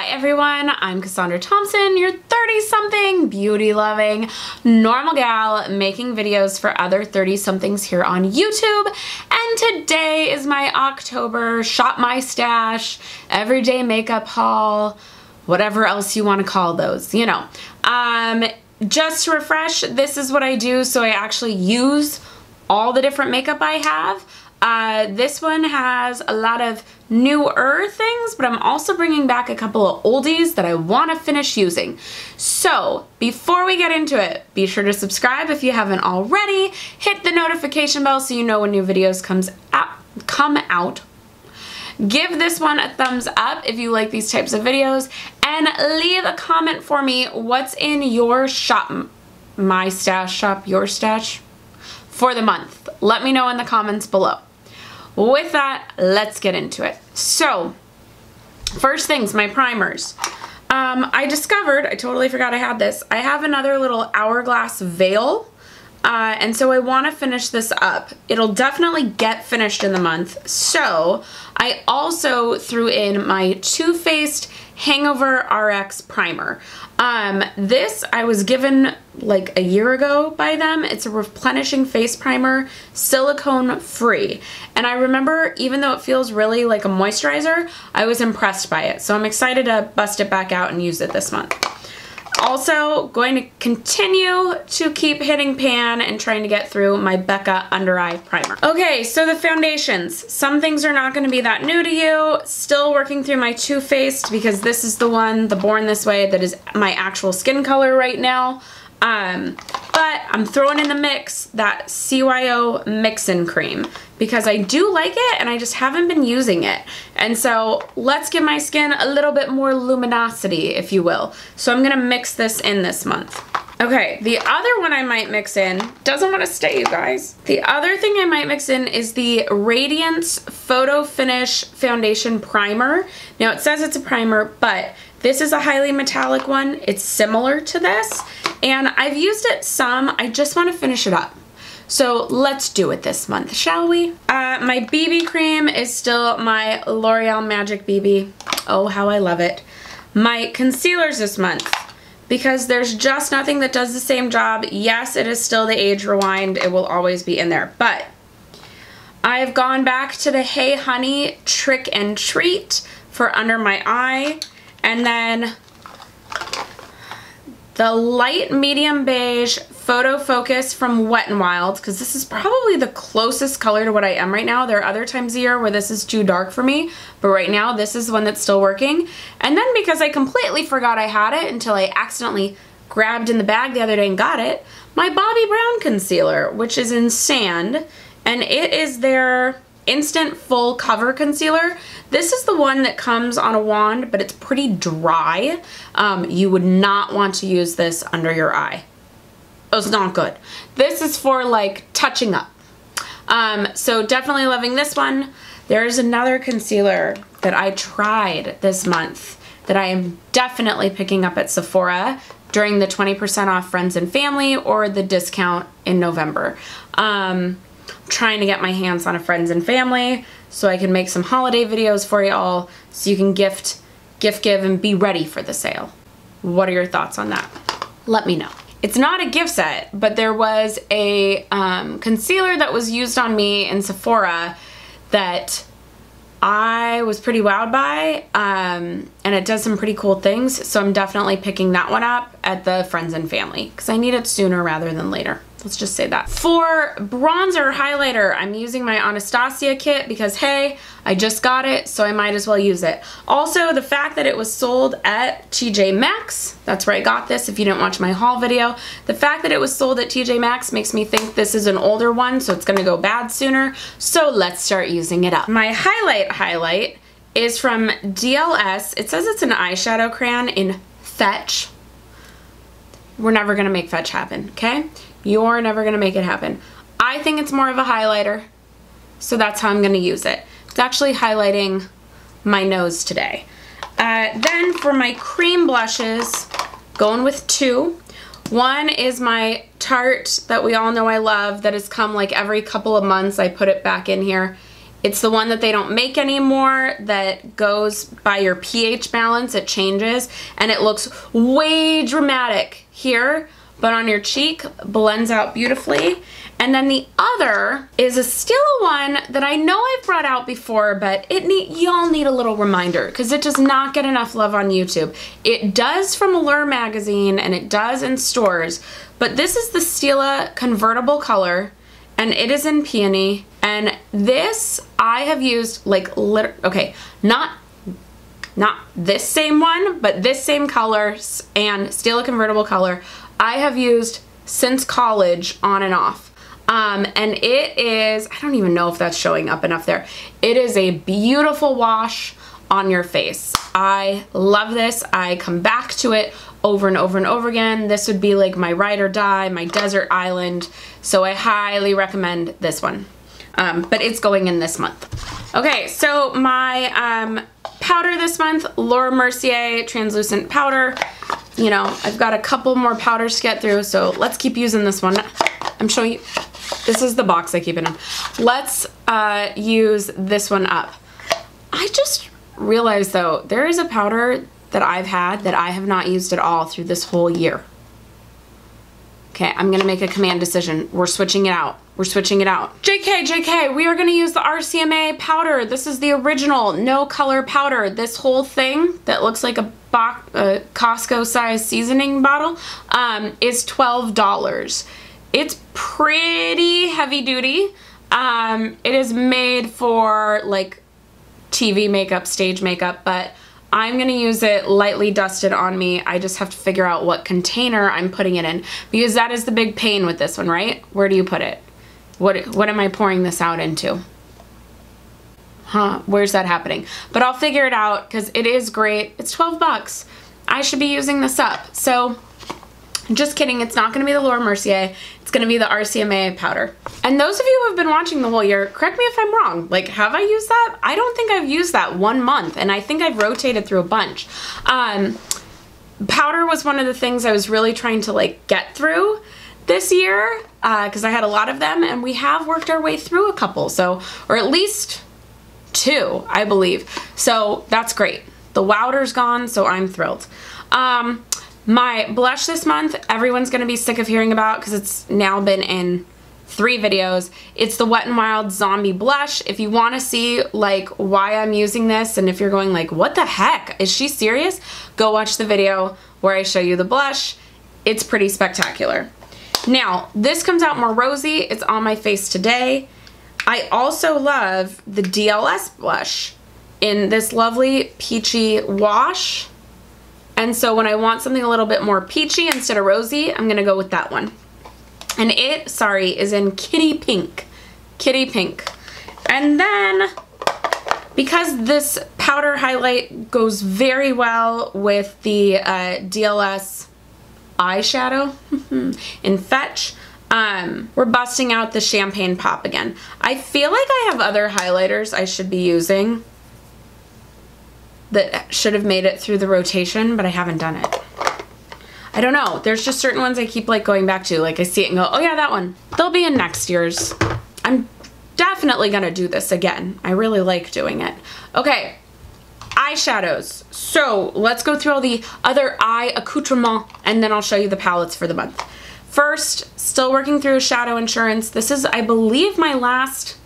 Hi everyone, I'm Cassandra Thompson, your 30-something, beauty-loving, normal gal making videos for other 30-somethings here on YouTube. And today is my October Shop My Stash, everyday makeup haul, whatever else you want to call those, you know. Just to refresh, this is what I do, so I actually use all the different makeup I have. This one has a lot of newer things, but I'm also bringing back a couple of oldies that I want to finish using. So before we get into it, be sure to subscribe if you haven't already. Hit the notification bell so you know when new videos come out. Give this one a thumbs up if you like these types of videos, and leave a comment for me. What's in your shop, my stash, shop your stash for the month? Let me know in the comments below. With that, let's get into it. So, first things, my primers. I discovered, I totally forgot I had this, I have another little Hourglass veil, and so I want to finish this up. It'll definitely get finished in the month, so I also threw in my Too Faced Hangover RX primer. This I was given like a year ago by them. It's a replenishing face primer, silicone free. And I remember, even though it feels really like a moisturizer, I was impressed by it. So I'm excited to bust it back out and use it this month. Also going to continue to keep hitting pan and trying to get through my Becca Under Eye Primer. Okay, so the foundations. Some things are not going to be that new to you. Still working through my Too Faced because this is the one, the Born This Way, that is my actual skin color right now. But I'm throwing in the mix that CYO Mix-In Cream because I do like it and I just haven't been using it. And so let's give my skin a little bit more luminosity, if you will. So I'm gonna mix this in this month. Okay, the other one I might mix in, doesn't want to stay, you guys. The other thing I might mix in is the Radiance Photo Finish Foundation Primer. Now it says it's a primer, but this is a highly metallic one. It's similar to this, and I've used it some. I just want to finish it up. So let's do it this month, shall we? My BB cream is still my L'Oreal Magic BB. Oh, how I love it. My concealers this month, because there's just nothing that does the same job. Yes, it is still the Age Rewind. It will always be in there, but I've gone back to the Hey Honey Trick and Treat for under my eye. And then the light medium beige Photo Focus from Wet n Wild, because this is probably the closest color to what I am right now. There are other times a year where this is too dark for me, but right now this is one that's still working. And then because I completely forgot I had it until I accidentally grabbed in the bag the other day and got it, my Bobbi Brown concealer, which is in Sand, and it is their Instant Full Cover Concealer. This is the one that comes on a wand, but it's pretty dry. You would not want to use this under your eye. It's not good. This is for like touching up. So definitely loving this one. There's another concealer that I tried this month that I am definitely picking up at Sephora during the 20% off Friends and Family or the discount in November. Trying to get my hands on a Friends and Family so I can make some holiday videos for y'all so you can gift give and be ready for the sale. What are your thoughts on that? Let me know. It's not a gift set, but there was a concealer that was used on me in Sephora that I was pretty wowed by, and it does some pretty cool things, so I'm definitely picking that one up at the Friends and Family because I need it sooner rather than later. Let's just say that. For bronzer highlighter, I'm using my Anastasia kit because, hey, I just got it, so I might as well use it. Also, the fact that it was sold at TJ Maxx, that's where I got this if you didn't watch my haul video, the fact that it was sold at TJ Maxx makes me think this is an older one, so it's gonna go bad sooner, so let's start using it up. My highlight is from DLS. It says it's an eyeshadow crayon in Fetch. We're never gonna make Fetch happen, okay? You're never gonna make it happen. I think it's more of a highlighter, so that's how I'm gonna use it. It's actually highlighting my nose today. Then for my cream blushes, going with two. One is my Tarte that we all know I love that has come like every couple of months. I put it back in here It's the one that they don't make anymore that goes by your pH balance. It changes and it looks way dramatic here, but on your cheek blends out beautifully. And then the other is a Stila one that I know I've brought out before, but y'all need a little reminder because it does not get enough love on YouTube. It does from Allure magazine and it does in stores, but this is the Stila convertible color and it is in peony. And this I have used like okay, not this same one, but this same color and Stila convertible color I have used since college on and off. And it is, I don't even know if that's showing up enough there. It is a beautiful wash on your face. I love this. I come back to it over and over and over again. This would be like my ride or die, my desert island. So I highly recommend this one. But it's going in this month. Okay, so my powder this month, Laura Mercier translucent powder. You know, I've got a couple more powders to get through, so let's keep using this one. I'm showing you, this is the box I keep it in. Let's use this one up. I just realized though, there is a powder that I've had that I have not used at all through this whole year. Okay, I'm gonna make a command decision. We're switching it out. We're switching it out. JK, we are gonna use the RCMA powder. This is the original no color powder. This whole thing that looks like a Costco size seasoning bottle is $12. It's pretty heavy duty. It is made for like TV makeup, stage makeup, but I'm gonna use it lightly dusted on me. I just have to figure out what container I'm putting it in because that is the big pain with this one, right? Where do you put it? What am I pouring this out into? Huh, where's that happening? But I'll figure it out because it is great. It's 12 bucks. I should be using this up. So just kidding, it's not gonna be the Laura Mercier. It's gonna be the RCMA powder. And those of you who have been watching the whole year, correct me if I'm wrong. Like, have I used that? I don't think I've used that 1 month, and I think I've rotated through a bunch. Powder was one of the things I was really trying to like get through this year because I had a lot of them, and we have worked our way through a couple, so, or at least 2, I believe. So that's great. The Wowder's gone, so I'm thrilled. My blush this month, everyone's gonna be sick of hearing about because it's now been in 3 videos. It's the Wet n Wild Zombie Blush. If you wanna see like why I'm using this and if you're going like, what the heck, is she serious? Go watch the video where I show you the blush. It's pretty spectacular. Now, this comes out more rosy. It's on my face today. I also love the DLS blush in this lovely peachy wash. And so when I want something a little bit more peachy instead of rosy, I'm gonna go with that one. And it, sorry, is in Kitty Pink. Kitty Pink. And then, because this powder highlight goes very well with the DLS eyeshadow in Fetch, we're busting out the Champagne Pop again. I feel like I have other highlighters I should be using that should have made it through the rotation, but I haven't done it. I don't know. There's just certain ones I keep like going back to. Like I see it and go, oh yeah, that one. They'll be in next year's. I'm definitely gonna do this again. I really like doing it. Okay, eyeshadows. So let's go through all the other eye accoutrements and then I'll show you the palettes for the month. First, still working through Shadow Insurance. This is, I believe, my last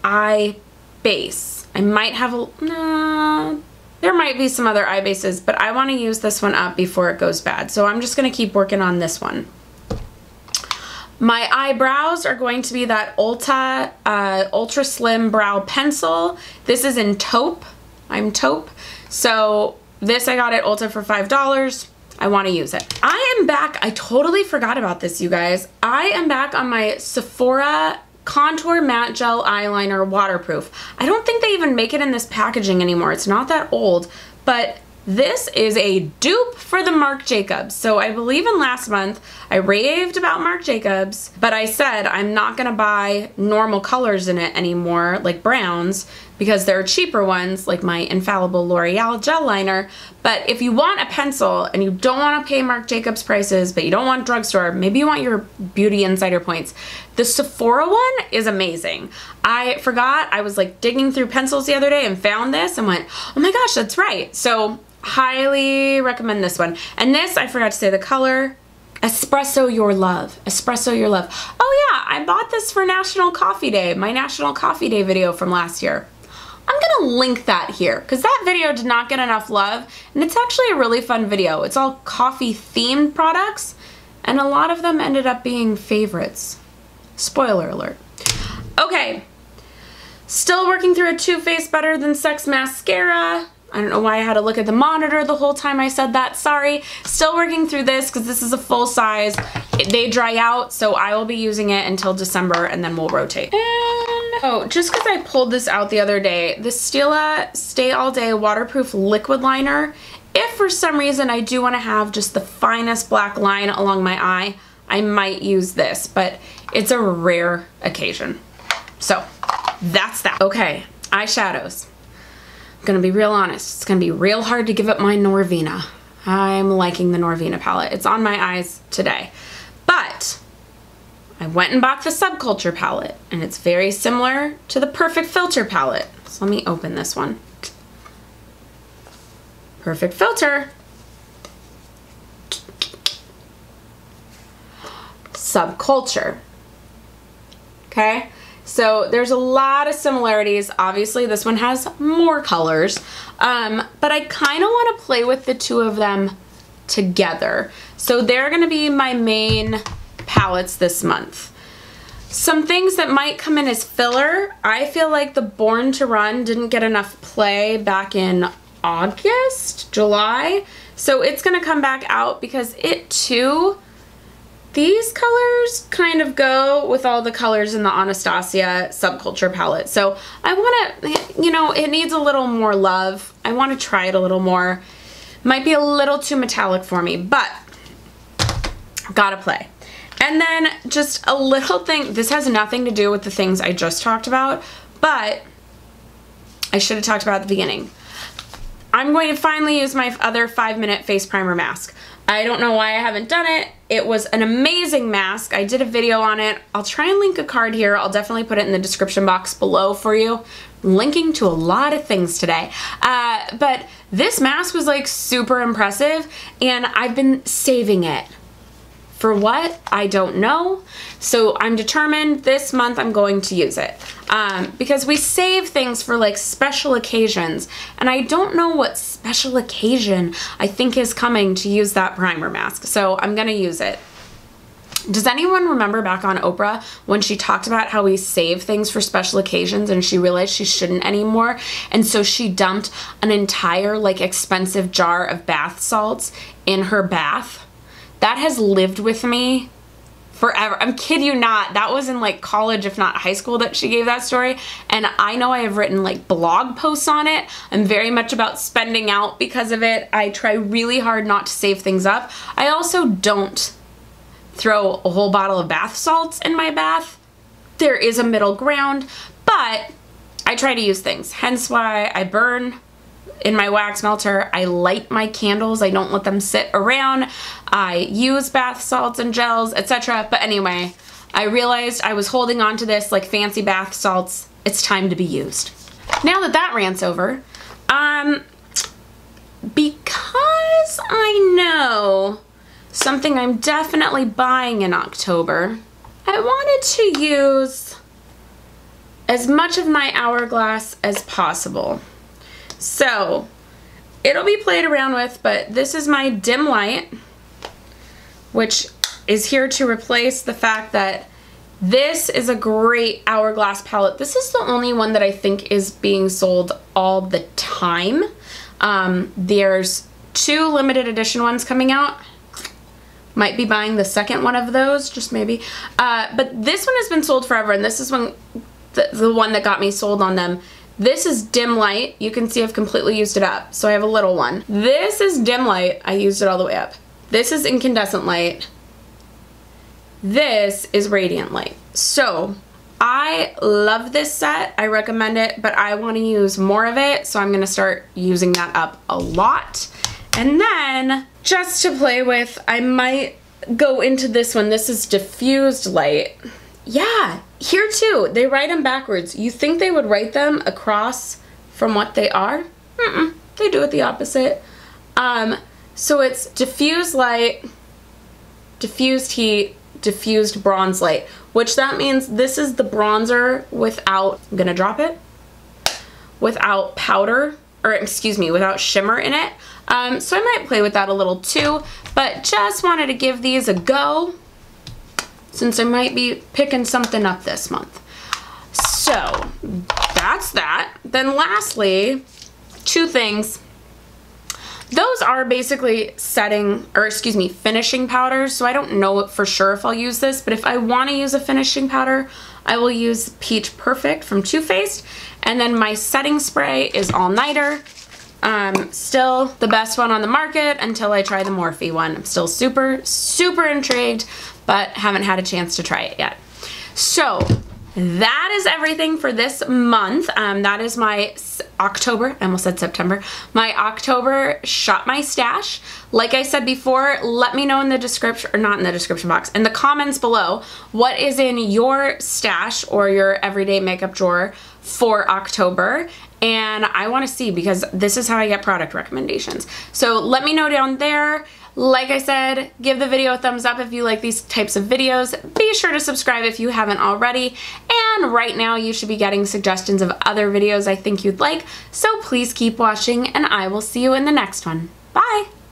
eye base. I might have a, there might be some other eye bases, but I want to use this one up before it goes bad. So I'm just going to keep working on this one. My eyebrows are going to be that Ultra Slim Brow Pencil. This is in taupe. I'm taupe. So this I got at Ulta for $5. I want to use it. I am back. I totally forgot about this, you guys. I am back on my Sephora Contour Matte Gel Eyeliner Waterproof. I don't think they even make it in this packaging anymore. It's not that old, but this is a dupe for the Marc Jacobs. So I believe in last month, I raved about Marc Jacobs, but I said I'm not gonna buy normal colors in it anymore, like browns. because there are cheaper ones like my infallible L'Oreal gel liner. But if you want a pencil and you don't want to pay Marc Jacobs prices, but you don't want drugstore, maybe you want your Beauty Insider points, the Sephora one is amazing. I forgot, I was like digging through pencils the other day and found this and went, oh my gosh, that's right. So highly recommend this one. And this, I forgot to say the color, Espresso Your Love. Espresso Your Love. Oh yeah, I bought this for National Coffee Day, my National Coffee Day video from last year. I'm gonna link that here because that video did not get enough love, and it's actually a really fun video. It's all coffee themed products, and a lot of them ended up being favorites. Spoiler alert. Okay, still working through a Too Faced Better Than Sex mascara. I don't know why I had to look at the monitor the whole time I said that, sorry. Still working through this because this is a full size. They dry out, so I will be using it until December and then we'll rotate. And, oh, just because I pulled this out the other day, the Stila Stay All Day Waterproof Liquid Liner, if for some reason I do want to have just the finest black line along my eye, I might use this, but it's a rare occasion. So, that's that. Okay, eyeshadows. I'm gonna be real honest, it's gonna be real hard to give up my Norvina. I'm liking the Norvina palette. It's on my eyes today. But I went and bought the Subculture palette, and it's very similar to the Perfect Filter palette. So let me open this one. Perfect Filter. Subculture. Okay? So there's a lot of similarities. Obviously this one has more colors, but I kind of want to play with the two of them together. So they're going to be my main palettes this month. Some things that might come in as filler. I feel like the Born to Run didn't get enough play back in August, July. So it's going to come back out because it too, these colors kind of go with all the colors in the Anastasia Subculture palette. So I want to, you know, it needs a little more love. I want to try it a little more. Might be a little too metallic for me, but gotta play. And then just a little thing, this has nothing to do with the things I just talked about, but I should have talked about at the beginning. I'm going to finally use my other 5-minute face primer mask. I don't know why I haven't done it. It was an amazing mask. I did a video on it. I'll try and link a card here. I'll definitely put it in the description box below for you. I'm linking to a lot of things today. But this mask was like super impressive, and I've been saving it. For what? I don't know. So I'm determined this month I'm going to use it. Because we save things for like special occasions, and I don't know what special occasion I think is coming to use that primer mask. So I'm gonna use it. Does anyone remember back on Oprah when she talked about how we save things for special occasions and she realized she shouldn't anymore? And so she dumped an entire like expensive jar of bath salts in her bath. That has lived with me forever. I'm kidding you not. That was in like college, if not high school, that she gave that story. And I know I have written like blog posts on it. I'm very much about spending out because of it. I try really hard not to save things up. I also don't throw a whole bottle of bath salts in my bath. There is a middle ground, but I try to use things. Hence why I burn in my wax melter. I light my candles. I don't let them sit around. I use bath salts and gels, etc. But anyway, I realized I was holding on to this like fancy bath salts. It's time to be used. Now that that rant's over, because I know something I'm definitely buying in October, I wanted to use as much of my hourglass as possible. So it'll be played around with, but this is my dim light, which is here to replace the fact that this is a great hourglass palette. This is the only one that I think is being sold all the time. There's 2 limited edition ones coming out. Might be buying the second one of those, just maybe. But this one has been sold forever, and this is one, the one that got me sold on them. This is dim light. You can see I've completely used it up, so I have a little one. This is dim light. I used it all the way up. This is incandescent light. This is radiant light. So I love this set. I recommend it, but I want to use more of it, so I'm going to start using that up a lot. And then, just to play with, I might go into this one. This is diffused light. Yeah, here too, they write them backwards. You think they would write them across from what they are? They do it the opposite. So it's diffused light, diffused heat, diffused bronze light, which that means this is the bronzer without, I'm gonna drop it, without powder, or excuse me, without shimmer in it. So I might play with that a little too, but just wanted to give these a go since I might be picking something up this month. So that's that. Then lastly, two things. Those are basically finishing powders, so I don't know for sure if I'll use this, but if I want to use a finishing powder, I will use Peach Perfect from Too Faced, and then my setting spray is All Nighter. Still the best one on the market until I try the Morphe one. I'm still super, super intrigued, but haven't had a chance to try it yet. So that is everything for this month. That is my October, I almost said September, my October Shop My Stash. Like I said before, let me know in the description, or not in the description box, in the comments below, what is in your stash or your everyday makeup drawer for October. And I want to see, because this is how I get product recommendations. So let me know down there. Like I said, give the video a thumbs up if you like these types of videos. Be sure to subscribe if you haven't already. And right now you should be getting suggestions of other videos I think you'd like. So please keep watching, and I will see you in the next one. Bye!